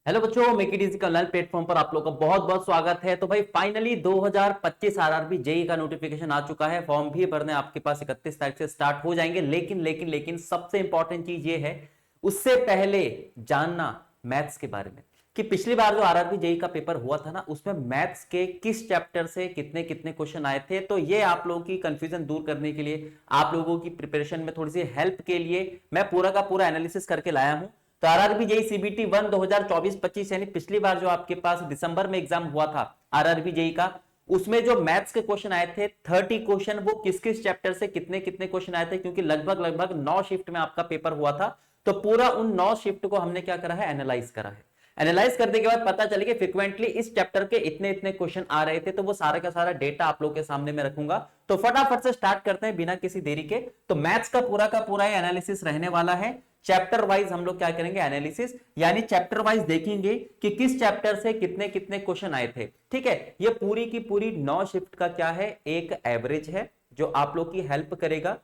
Hello बच्चों, make it easy का online platform पर आप लोगों का बहुत बहुत स्वागत है। तो भाई फाइनली 2025 आरआरबी जेई का नोटिफिकेशन आ चुका है। फॉर्म भी भरने आपके पास 31 तारीख से स्टार्ट हो जाएंगे। लेकिन सबसे इंपॉर्टेंट चीज ये है, उससे पहले जानना मैथ्स के बारे में कि पिछली बार जो आरआरबी जेई का पेपर हुआ था ना, उसमें मैथ्स के किस चैप्टर से कितने कितने क्वेश्चन आए थे। तो ये आप लोगों की कंफ्यूजन दूर करने के लिए, आप लोगों की प्रिपरेशन में थोड़ी सी हेल्प के लिए मैं पूरा का पूरा एनालिसिस करके लाया हूं। तो आरआरबी जेई सीबीटी 1 2024-25 यानी पिछली बार जो आपके पास दिसंबर में एग्जाम हुआ था आरआरबी जेई का, उसमें जो मैथ्स के क्वेश्चन आए थे 30 क्वेश्चन, वो किस किस चैप्टर से कितने कितने क्वेश्चन आए थे, क्योंकि लगभग लगभग 9 शिफ्ट में आपका पेपर हुआ था। तो पूरा उन 9 शिफ्ट को हमने क्या करा है, एनालाइज करा है। एनालाइज करने के बाद पता चले कि फ्रिक्वेंटली इस चैप्टर के इतने इतने क्वेश्चन आ रहे थे। तो वो सारा का सारा डेटा आप लोगों के सामने में रखूंगा। तो फटाफट से स्टार्ट करते हैं बिना किसी देरी के। तो मैथ्स का पूरा एनालिसिस रहने वाला है। चैप्टर वाइज हम लोग क्या करेंगे, एनालिसिस, यानी चैप्टर वाइज देखेंगे कि किस चैप्टर से कितने कितने क्वेश्चन आए थे। ठीक है, ये पूरी की पूरी 9 शिफ्ट का क्या है, एक एवरेज है जो आप लोग की हेल्प करेगा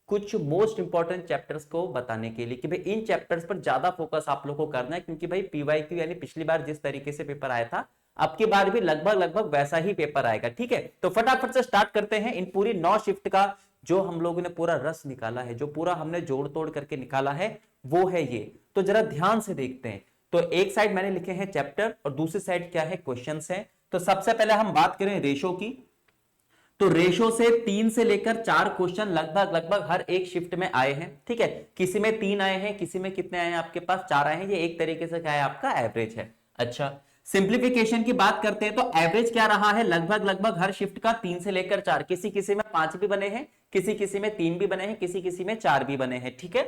कुछ मोस्ट इंपॉर्टेंट चैप्टर्स को बताने के लिए कि भाई इन चैप्टर्स पर ज्यादा फोकस आप लोग को करना है। क्योंकि भाई पीवाईक्यू यानी पिछली बार जिस तरीके से पेपर आया था, अब की बार भी लगभग लगभग वैसा ही पेपर आएगा। ठीक है, तो फटाफट से स्टार्ट करते हैं। इन पूरी 9 शिफ्ट का जो हम लोगों ने पूरा रस निकाला है, जो पूरा हमने जोड़ तोड़ करके निकाला है, वो है ये। तो जरा ध्यान से देखते हैं। तो एक साइड मैंने लिखे हैं चैप्टर और दूसरी साइड क्या है, क्वेश्चंस है। तो सबसे पहले हम बात करें रेशो की। तो रेशो से 3 से लेकर 4 क्वेश्चन लगभग लगभग हर एक शिफ्ट में आए हैं। ठीक है, किसी में 3 आए हैं, किसी में कितने आए हैं, आपके पास 4 आए हैं। ये एक तरीके से क्या है, आपका एवरेज है। अच्छा, सिंप्लीफिकेशन की बात करते हैं तो एवरेज क्या रहा है, लगभग लगभग हर शिफ्ट का 3 से लेकर 4, किसी किसी में 5 भी बने हैं, किसी किसी में 3 भी बने हैं, किसी किसी में 4 भी बने हैं। ठीक है,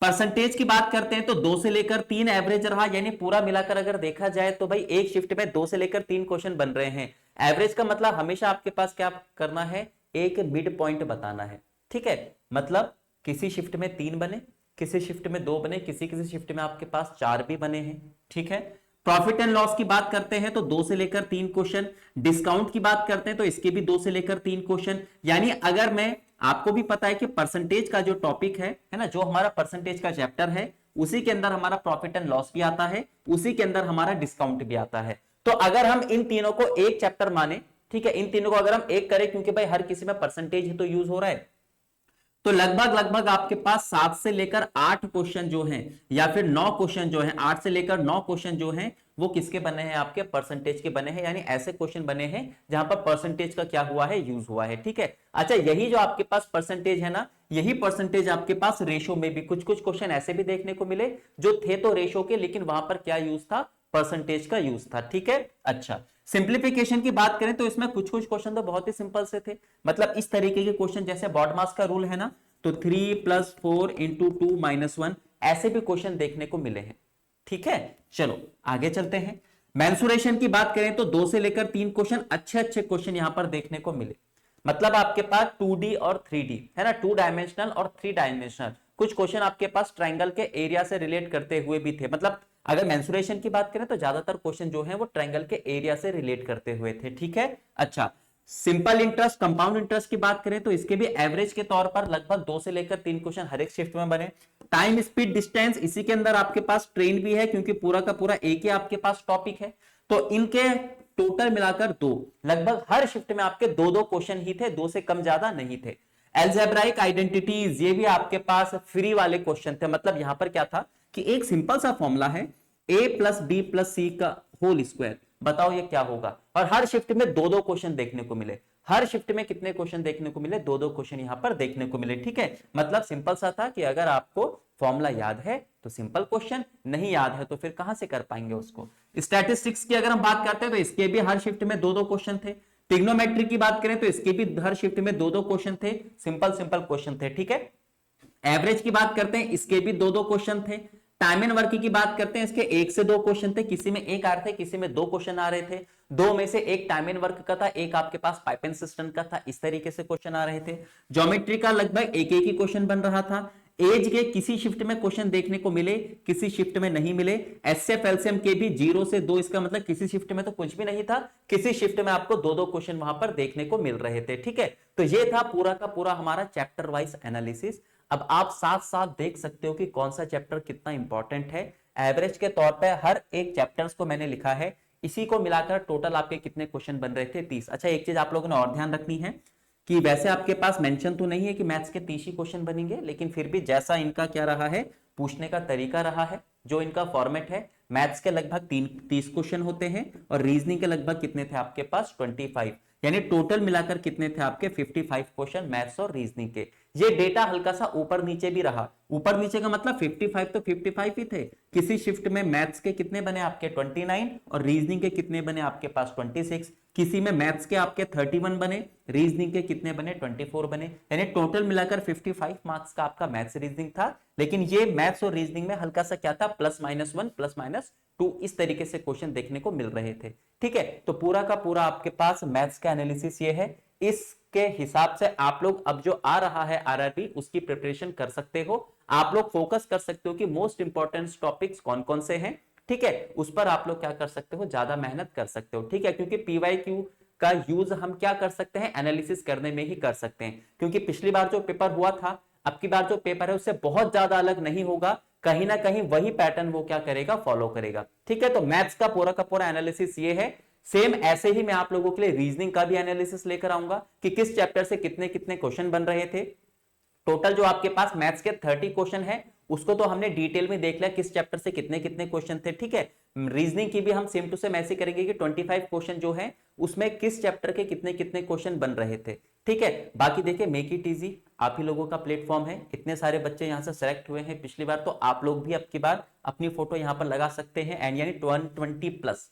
परसेंटेज की बात करते हैं तो 2 से लेकर 3 एवरेज रहा, यानी पूरा मिलाकर अगर देखा जाए तो भाई एक शिफ्ट में 2 से लेकर 3 क्वेश्चन बन रहे हैं। एवरेज का मतलब हमेशा आपके पास क्या करना है, एक मिड पॉइंट बताना है। ठीक है, मतलब किसी शिफ्ट में 3 बने, किसी शिफ्ट में 2 बने, किसी किसी शिफ्ट में आपके पास 4 भी बने हैं। ठीक है, प्रॉफिट एंड लॉस की बात करते हैं तो 2 से लेकर 3 क्वेश्चन। डिस्काउंट की बात करते हैं तो इसके भी 2 से लेकर 3 क्वेश्चन। यानी अगर मैं, आपको भी पता है कि परसेंटेज का जो टॉपिक है ना, जो हमारा परसेंटेज का चैप्टर है, उसी के अंदर हमारा प्रॉफिट एंड लॉस भी आता है, उसी के अंदर हमारा डिस्काउंट भी आता है। तो अगर हम इन तीनों को एक चैप्टर माने, ठीक है, इन तीनों को अगर हम एक करें, क्योंकि भाई हर किसी में परसेंटेज ही तो यूज हो रहा है, तो लगभग लगभग आपके पास 7 से लेकर 8 क्वेश्चन जो हैं, या फिर 9 क्वेश्चन जो हैं, 8 से लेकर 9 क्वेश्चन जो हैं, वो किसके बने हैं, आपके परसेंटेज के बने हैं। यानी ऐसे क्वेश्चन बने हैं जहां पर परसेंटेज का क्या हुआ है, यूज हुआ है। ठीक है, अच्छा, यही जो आपके पास परसेंटेज है ना, यही परसेंटेज आपके पास रेशो में भी कुछ कुछ क्वेश्चन ऐसे भी देखने को मिले जो थे तो रेशो के, लेकिन वहां पर क्या यूज था, परसेंटेज का यूज था। ठीक है, अच्छा, सिंप्लीफिकेशन की बात करें तो इसमें कुछ कुछ क्वेश्चन तो बहुत ही सिंपल से थे। मतलब इस तरीके के क्वेश्चन जैसे बॉडमास का रूल है ना, तो 3+4 × 2 - 1, ऐसे भी क्वेश्चन देखने को मिले हैं। ठीक है, चलो आगे चलते हैं। मेंसुरेशन की बात करें तो 2 से लेकर 3 क्वेश्चन, अच्छे अच्छे क्वेश्चन यहां पर देखने को मिले। मतलब आपके पास 2D और 3D है ना, 2 डायमेंशनल और 3 डायमेंशनल कुछ क्वेश्चन आपके पास ट्रायंगल के एरिया से रिलेट करते हुए भी थे। मतलब अगर मेंसुरेशन की बात करें तो ज्यादातर क्वेश्चन जो है वो ट्रायंगल के एरिया से रिलेट करते हुए थे। ठीक है, अच्छा, सिंपल इंटरेस्ट, कंपाउंड इंटरेस्ट की बात करें तो इसके भी एवरेज के तौर पर लगभग 2 से लेकर 3 क्वेश्चन हर एक शिफ्ट में बने। टाइम स्पीड डिस्टेंस, इसी के अंदर आपके पास ट्रेन भी है, क्योंकि पूरा का पूरा एक ही आपके पास टॉपिक है। तो इनके टोटल मिलाकर 2, लगभग हर शिफ्ट में आपके 2-2 क्वेश्चन ही थे, 2 से कम ज्यादा नहीं थे। एल्जेब्राइक आइडेंटिटीज, ये भी आपके पास फ्री वाले क्वेश्चन थे। मतलब यहां पर क्या था कि एक सिंपल सा फॉर्मूला है, a+b+c का होल स्क्वायर, बताओ ये क्या होगा। और हर शिफ्ट में 2-2 क्वेश्चन देखने को मिले। हर शिफ्ट में कितने क्वेश्चन देखने को मिले, 2-2 क्वेश्चन यहां पर देखने को मिले। ठीक है, मतलब सिंपल सा था कि अगर आपको फॉर्मूला याद है तो सिंपल क्वेश्चन, नहीं याद है तो फिर कहां से कर पाएंगे उसको। स्टैटिस्टिक्स की अगर हम बात करते हैं तो इसके भी हर शिफ्ट में 2-2 क्वेश्चन थे। ट्रिग्नोमेट्री की बात करें तो इसके भी हर शिफ्ट में 2-2 क्वेश्चन थे, सिंपल सिंपल क्वेश्चन थे। ठीक है, एवरेज की बात करते हैं, इसके भी 2-2 क्वेश्चन थे। टाइम एंड वर्क की बात करते हैं, इसके 1 से 2 क्वेश्चन थे, किसी में एक आ रहे थे, किसी में 2 क्वेश्चन आ रहे थे। 2 में से एक टाइम एंड वर्क का था, एक आपके पास पाइप एंड सिस्टम का था। इस तरीके से क्वेश्चन आ रहे थे। ज्योमेट्री का लगभग एक एक ही क्वेश्चन बन रहा था। एज के किसी शिफ्ट में क्वेश्चन देखने को मिले, किसी शिफ्ट में नहीं मिले। एचसीएफ एलसीएम के भी 0 से 2, इसका मतलब किसी शिफ्ट में तो कुछ भी नहीं था, किसी शिफ्ट में आपको 2-2 क्वेश्चन वहां पर देखने को मिल रहे थे। ठीक है, तो ये था पूरा का पूरा हमारा चैप्टर वाइज एनालिसिस। अब आप साथ साथ देख सकते हो कि कौन सा चैप्टर कितना इंपॉर्टेंट है। एवरेज के तौर पे हर एक चैप्टर्स को मैंने लिखा है, इसी को मिलाकर टोटल आपके कितने क्वेश्चन बन रहे थे, 30। अच्छा, एक चीज आप लोगों ने और ध्यान रखनी है कि वैसे आपके पास मेंशन तो नहीं है कि मैथ्स के 30 ही क्वेश्चन बनेंगे, लेकिन फिर भी जैसा इनका क्या रहा है, पूछने का तरीका रहा है, जो इनका फॉर्मेट है, मैथ्स के लगभग 30 क्वेश्चन होते हैं और रीजनिंग के लगभग कितने थे आपके पास, 25। यानी टोटल मिलाकर कितने थे आपके 55 क्वेश्चन मैथ्स और रीजनिंग के। ये डेटा हल्का सा ऊपर नीचे भी रहा, ऊपर नीचे का मतलब 55 तो 55 ही थे, किसी शिफ्ट में मैथ्स के कितने बने आपके 29 और रीजनिंग के कितने बने आपके पास 26, किसी में मैथ्स के आपके 31 बने, रीजनिंग के कितने बने 24 बने, यानी टोटल मिलाकर 55 मार्क्स का आपका मैथ्स रीजनिंग था। लेकिन ये मैथ्स और रीजनिंग में हल्का सा क्या था, +-1 +-2 इस तरीके से क्वेश्चन देखने को मिल रहे थे। ठीक है, तो पूरा का पूरा आपके पास मैथ्स का एनालिसिस ये है। इसके हिसाब से आप लोग अब जो आ रहा है आरआरबी, उसकी प्रिपरेशन कर सकते हो। आप लोग फोकस कर सकते हो कि मोस्ट इंपॉर्टेंट टॉपिक्स कौन कौन से हैं, ठीक है, उस पर आप लोग क्या कर सकते हो, ज्यादा मेहनत कर सकते हो। ठीक है, क्योंकि पीवाईक्यू का यूज हम क्या कर सकते हैं, एनालिसिस करने में ही कर सकते हैं, क्योंकि पिछली बार जो पेपर हुआ था, अब की बार जो पेपर है उससे बहुत ज्यादा अलग नहीं होगा, कहीं ना कहीं वही पैटर्न वो क्या करेगा, फॉलो करेगा। ठीक है, तो मैथ्स का पूरा एनालिसिस ये है। सेम ऐसे ही मैं आप लोगों के लिए रीजनिंग का भी एनालिसिस लेकर आऊंगा कि किस चैप्टर से कितने कितने क्वेश्चन बन रहे थे। टोटल जो आपके पास मैथ्स के 30 क्वेश्चन है, उसको तो हमने डिटेल में देख लिया किस चैप्टर से कितने कितने क्वेश्चन थे। ठीक है, रीजनिंग की भी हम सेम टू सेम ऐसे करेंगे कि 25 क्वेश्चन जो है उसमें किस चैप्टर के कितने कितने क्वेश्चन बन रहे थे। ठीक है, बाकी देखिए मेक इट इजी आप ही लोगों का प्लेटफॉर्म है, इतने सारे बच्चे यहां से सेलेक्ट हुए हैं पिछली बार, तो आप लोग भी अब की बार अपनी फोटो यहां पर लगा सकते हैं। एंड यानी 120+,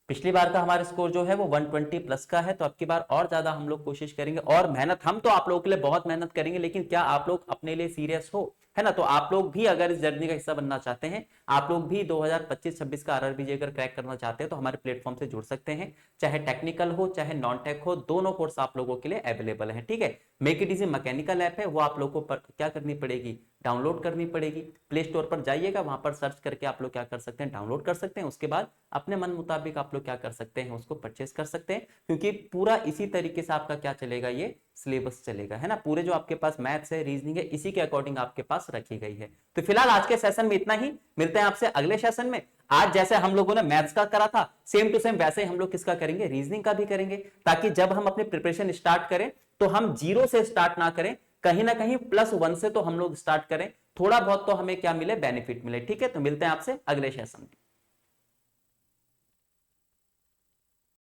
पिछली बार का हमारा स्कोर जो है वो 120+ का है, तो अब की बार और ज्यादा हम लोग कोशिश करेंगे और मेहनत, हम तो आप लोगों के लिए बहुत मेहनत करेंगे, लेकिन क्या आप लोग अपने लिए सीरियस हो, है ना। तो आप लोग भी अगर इस जर्नी का हिस्सा बनना चाहते हैं, आप लोग भी 2025-26 का आरआरबी अगर क्रैक करना चाहते हैं, तो हमारे प्लेटफॉर्म से जुड़ सकते हैं। चाहे टेक्निकल हो चाहे नॉन टेक हो, दोनों कोर्स आप लोगों के लिए अवेलेबल है। ठीक है, make it easy mechanical app है, वो आप लोगों को क्या करनी पड़ेगी, डाउनलोड करनी पड़ेगी। प्ले स्टोर पर जाइएगा, वहां पर सर्च करके आप लोग क्या कर सकते हैं, डाउनलोड कर सकते हैं। उसके बाद अपने मन मुताबिक आप लोग क्या कर सकते हैं, उसको परचेस कर सकते हैं, क्योंकि पूरा इसी तरीके से आपका क्या चलेगा, ये सिलेबस चलेगा, है ना। पूरे जो आपके पास मैथ्स है, रीजनिंग है, इसी के अकॉर्डिंग आपके पास रखी गई है। तो फिलहाल आज के सेशन में इतना ही, मिलते हैं आपसे अगले सेशन में। आज जैसे हम लोगों ने मैथ्स का करा था, सेम टू सेम वैसे ही हम लोग किसका करेंगे, रीजनिंग का भी करेंगे, ताकि जब हम अपनी प्रिपरेशन स्टार्ट करें तो हम 0 से स्टार्ट ना करें, कहीं ना कहीं +1 से तो हम लोग स्टार्ट करें, थोड़ा बहुत तो हमें क्या मिले, बेनिफिट मिले। ठीक है, तो मिलते हैं आपसे अगले सेशन में।